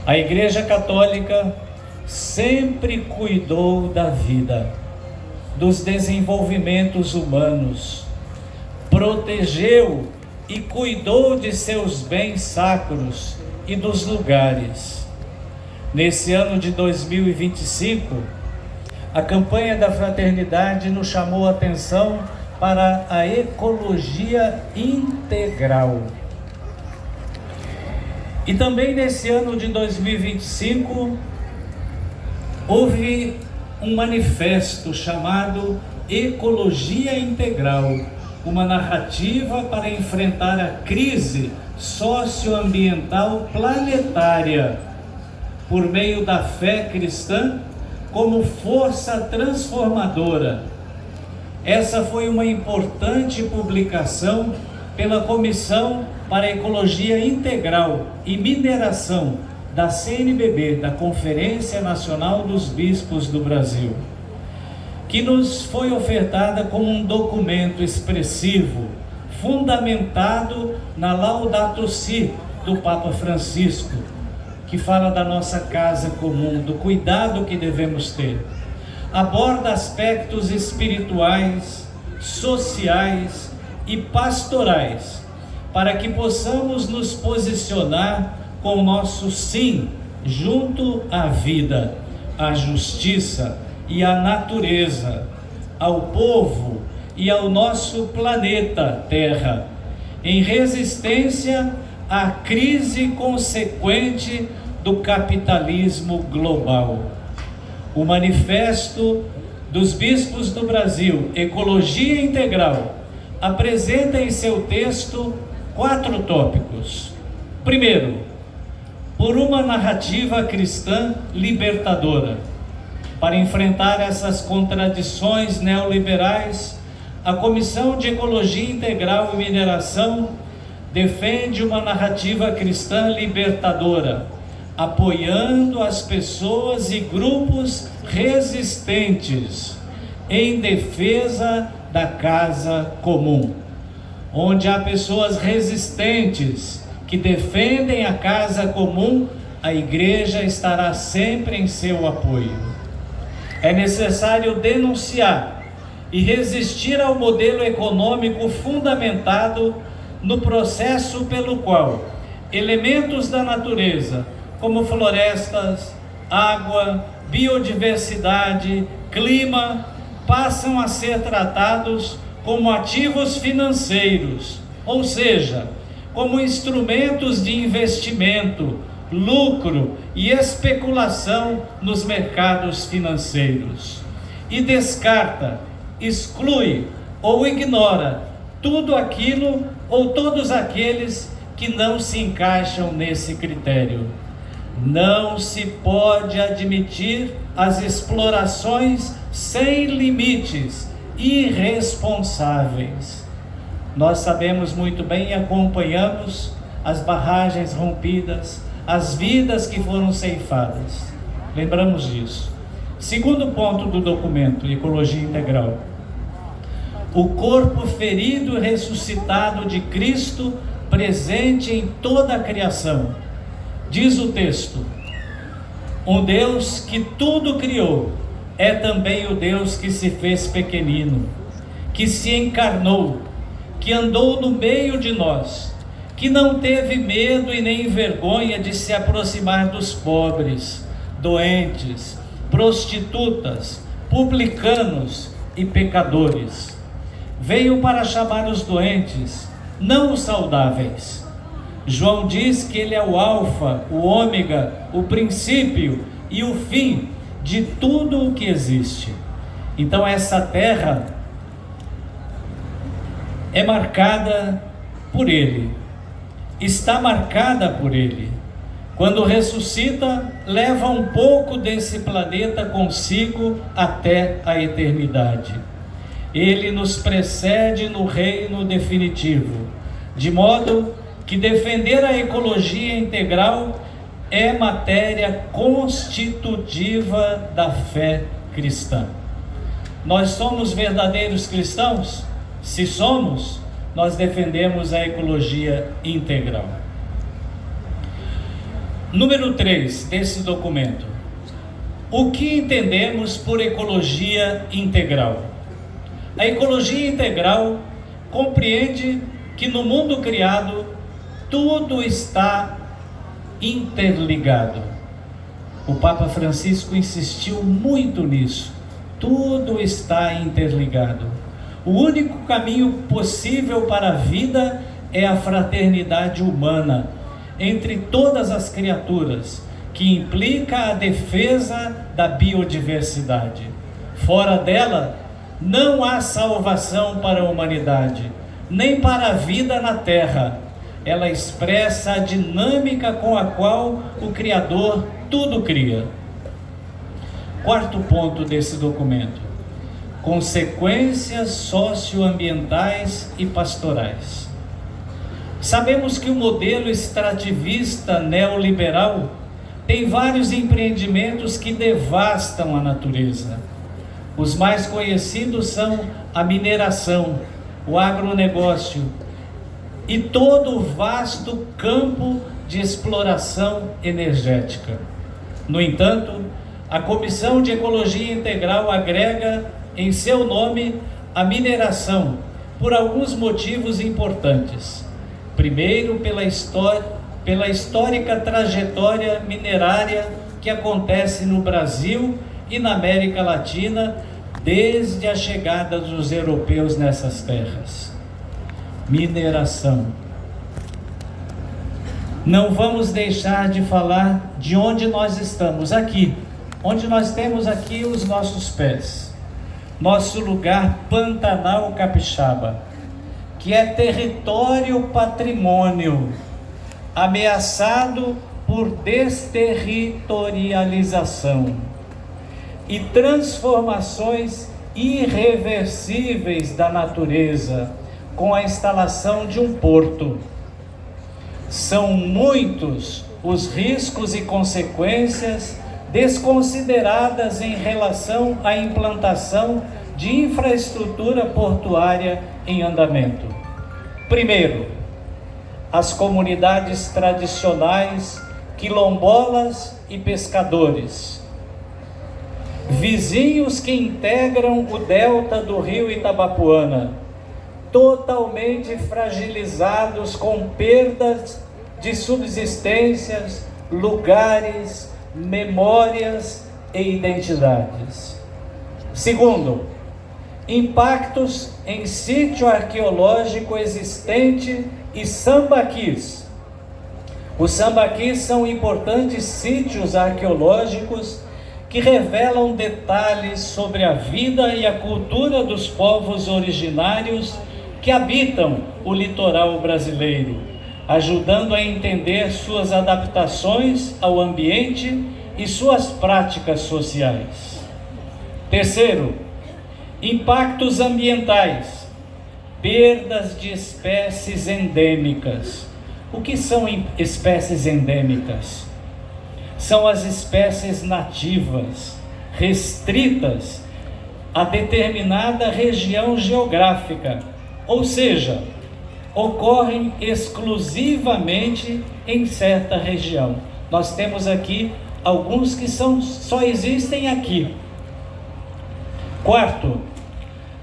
A Igreja Católica sempre cuidou da vida, dos desenvolvimentos humanos, protegeu e cuidou de seus bens sacros e dos lugares. Nesse ano de 2025, a campanha da fraternidade nos chamou a atenção para a ecologia integral. E também nesse ano de 2025, houve um manifesto chamado Ecologia Integral, uma narrativa para enfrentar a crise socioambiental planetária, por meio da fé cristã como força transformadora. Essa foi uma importante publicação pela Comissão para a Ecologia Integral e Mineração da CNBB, da Conferência Nacional dos Bispos do Brasil, que nos foi ofertada como um documento expressivo, fundamentado na Laudato Si do Papa Francisco, que fala da nossa casa comum, do cuidado que devemos ter. Aborda aspectos espirituais, sociais e pastorais, para que possamos nos posicionar com o nosso sim junto à vida, à justiça e à natureza, ao povo e ao nosso planeta Terra, em resistência à crise consequente do capitalismo global. O Manifesto dos Bispos do Brasil, Ecologia Integral, apresenta em seu texto 4 tópicos. Primeiro, por uma narrativa cristã libertadora. Para enfrentar essas contradições neoliberais, a Comissão de Ecologia Integral e Mineração defende uma narrativa cristã libertadora, apoiando as pessoas e grupos resistentes em defesa da casa comum. Onde há pessoas resistentes que defendem a casa comum, a Igreja estará sempre em seu apoio. É necessário denunciar e resistir ao modelo econômico fundamentado no processo pelo qual elementos da natureza, como florestas, água, biodiversidade, clima, passam a ser tratados como ativos financeiros, ou seja, como instrumentos de investimento, lucro e especulação nos mercados financeiros. E descarta, exclui ou ignora tudo aquilo ou todos aqueles que não se encaixam nesse critério. Não se pode admitir as explorações sem limites, irresponsáveis. Nós sabemos muito bem e acompanhamos as barragens rompidas, as vidas que foram ceifadas. Lembramos disso. Segundo ponto do documento Ecologia Integral: o corpo ferido e ressuscitado de Cristo presente em toda a criação. Diz o texto: um Deus que tudo criou é também o Deus que se fez pequenino, que se encarnou, que andou no meio de nós, que não teve medo e nem vergonha de se aproximar dos pobres, doentes, prostitutas, publicanos e pecadores. Veio para chamar os doentes, não os saudáveis. João diz que ele é o alfa, o ômega, o princípio e o fim de tudo o que existe. Então essa terra é marcada por ele, está marcada por ele. Quando ressuscita, leva um pouco desse planeta consigo até a eternidade. Ele nos precede no reino definitivo, de modo que defender a ecologia integral é matéria constitutiva da fé cristã. Nós somos verdadeiros cristãos? Se somos, nós defendemos a ecologia integral. Número 3 desse documento. O que entendemos por ecologia integral? A ecologia integral compreende que no mundo criado tudo está interligado. O Papa Francisco insistiu muito nisso. Tudo está interligado. O único caminho possível para a vida é a fraternidade humana entre todas as criaturas, que implica a defesa da biodiversidade. Fora dela, não há salvação para a humanidade, nem para a vida na Terra. Ela expressa a dinâmica com a qual o Criador tudo cria. Quarto ponto desse documento: consequências socioambientais e pastorais. Sabemos que o modelo extrativista neoliberal tem vários empreendimentos que devastam a natureza. Os mais conhecidos são a mineração, o agronegócio e todo o vasto campo de exploração energética. No entanto, a Comissão de Ecologia Integral agrega em seu nome a mineração por alguns motivos importantes. Primeiro, pela histórica trajetória minerária que acontece no Brasil e na América Latina desde a chegada dos europeus nessas terras. Mineração. Não vamos deixar de falar de onde nós estamos aqui, onde nós temos aqui os nossos pés. Nosso lugar Pantanal Capixaba, que é território patrimônio, ameaçado por desterritorialização e transformações irreversíveis da natureza com a instalação de um porto. São muitos os riscos e consequências desconsideradas em relação à implantação de infraestrutura portuária em andamento. Primeiro, as comunidades tradicionais, quilombolas e pescadores, vizinhos que integram o delta do rio Itabapuana, totalmente fragilizados com perdas de subsistências, lugares, memórias e identidades. Segundo, impactos em sítio arqueológico existente e sambaquis. Os sambaquis são importantes sítios arqueológicos que revelam detalhes sobre a vida e a cultura dos povos originários que habitam o litoral brasileiro, ajudando a entender suas adaptações ao ambiente e suas práticas sociais. Terceiro, impactos ambientais, perdas de espécies endêmicas. O que são espécies endêmicas? São as espécies nativas, restritas a determinada região geográfica, ou seja, ocorrem exclusivamente em certa região. Nós temos aqui alguns que só existem aqui. Quarto,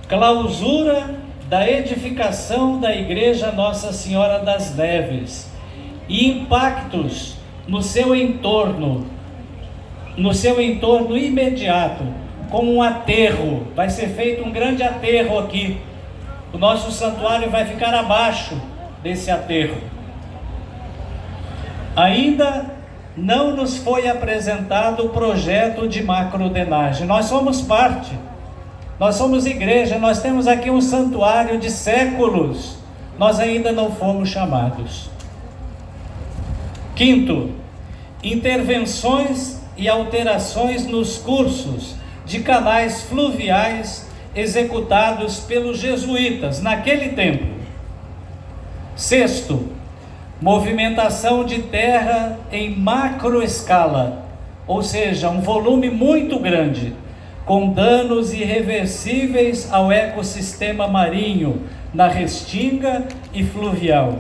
clausura da edificação da Igreja Nossa Senhora das Neves e impactos no seu entorno imediato, como um aterro. Vai ser feito um grande aterro aqui. O nosso santuário vai ficar abaixo desse aterro. Ainda não nos foi apresentado o projeto de macrodenagem. Nós somos parte. Nós somos igreja, nós temos aqui um santuário de séculos, nós ainda não fomos chamados. Quinto, intervenções e alterações nos cursos de canais fluviais executados pelos jesuítas naquele tempo. Sexto, movimentação de terra em macroescala, ou seja, um volume muito grande, com danos irreversíveis ao ecossistema marinho, na restinga e fluvial,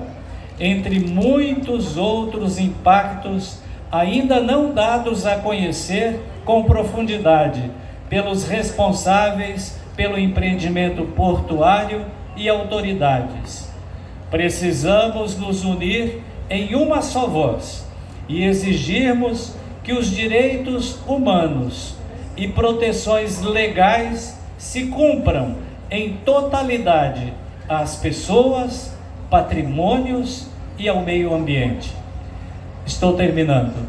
entre muitos outros impactos ainda não dados a conhecer com profundidade pelos responsáveis pelo empreendimento portuário e autoridades. Precisamos nos unir em uma só voz e exigirmos que os direitos humanos e proteções legais se cumpram em totalidade às pessoas, patrimônios e ao meio ambiente. Estou terminando.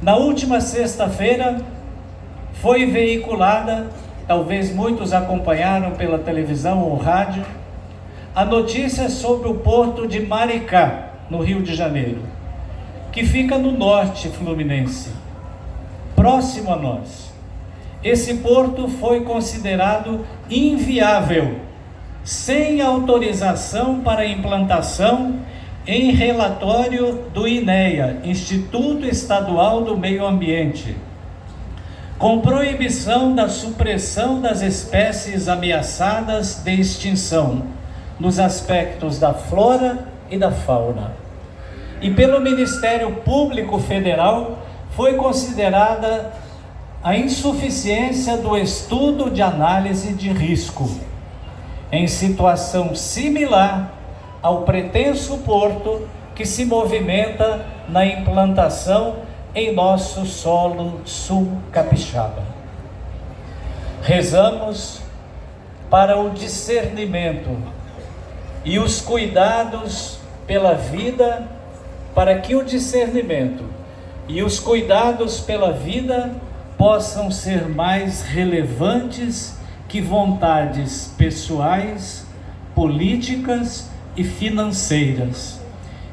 Na última sexta-feira foi veiculada, talvez muitos acompanharam pela televisão ou rádio, a notícia sobre o porto de Maricá, no Rio de Janeiro, que fica no norte fluminense, próximo a nós. Esse porto foi considerado inviável, sem autorização para implantação, em relatório do INEA, Instituto Estadual do Meio Ambiente, com proibição da supressão das espécies ameaçadas de extinção, nos aspectos da flora e da fauna. E pelo Ministério Público Federal foi considerada a insuficiência do estudo de análise de risco, em situação similar ao pretenso porto que se movimenta na implantação em nosso solo sul capixaba. Rezamos para o discernimento e os cuidados pela vida, para que o discernimento e os cuidados pela vida possam ser mais relevantes que vontades pessoais, políticas e financeiras,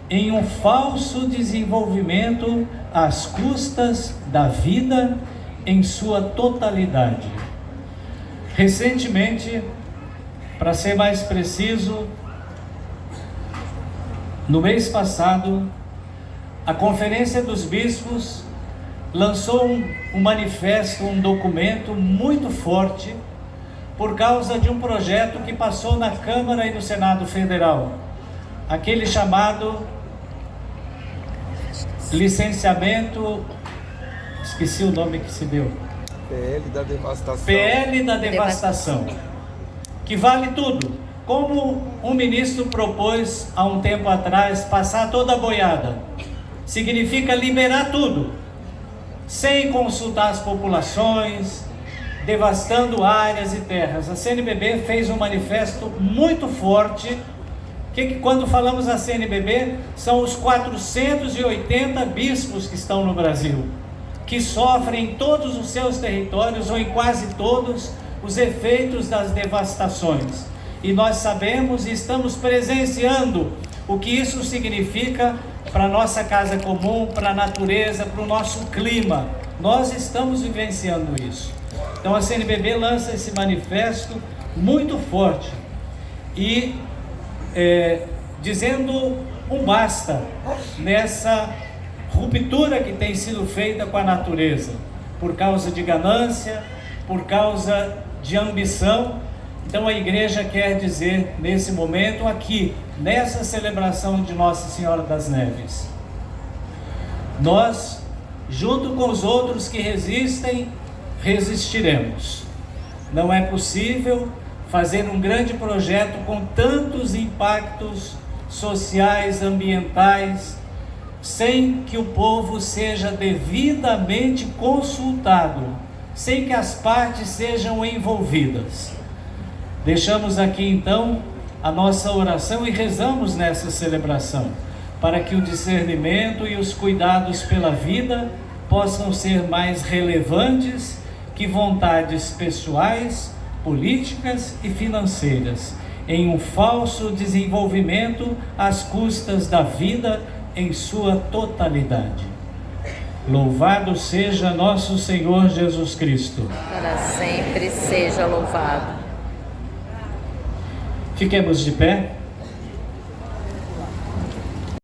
em um falso desenvolvimento às custas da vida em sua totalidade. Recentemente, para ser mais preciso, no mês passado, a Conferência dos Bispos lançou um manifesto, um documento muito forte, por causa de um projeto que passou na Câmara e no Senado Federal, aquele chamado licenciamento, esqueci o nome que se deu. PL da devastação. PL da devastação, que vale tudo. Como um ministro propôs há um tempo atrás, passar toda a boiada, significa liberar tudo, sem consultar as populações, devastando áreas e terras. A CNBB fez um manifesto muito forte, que quando falamos da CNBB, são os 480 bispos que estão no Brasil, que sofrem em todos os seus territórios, ou em quase todos, os efeitos das devastações. E nós sabemos e estamos presenciando o que isso significa para a nossa casa comum, para a natureza, para o nosso clima. Nós estamos vivenciando isso. Então a CNBB lança esse manifesto muito forte e dizendo um basta nessa ruptura que tem sido feita com a natureza, por causa de ganância, por causa de ambição. Então a igreja quer dizer nesse momento aqui, nessa celebração de Nossa Senhora das Neves, nós, junto com os outros que resistem, resistiremos. Não é possível fazer um grande projeto com tantos impactos sociais, ambientais, sem que o povo seja devidamente consultado, sem que as partes sejam envolvidas. Deixamos aqui então a nossa oração e rezamos nessa celebração, para que o discernimento e os cuidados pela vida possam ser mais relevantes que vontades pessoais, políticas e financeiras, em um falso desenvolvimento às custas da vida em sua totalidade. Louvado seja nosso Senhor Jesus Cristo. Para sempre seja louvado. Fiquemos de pé.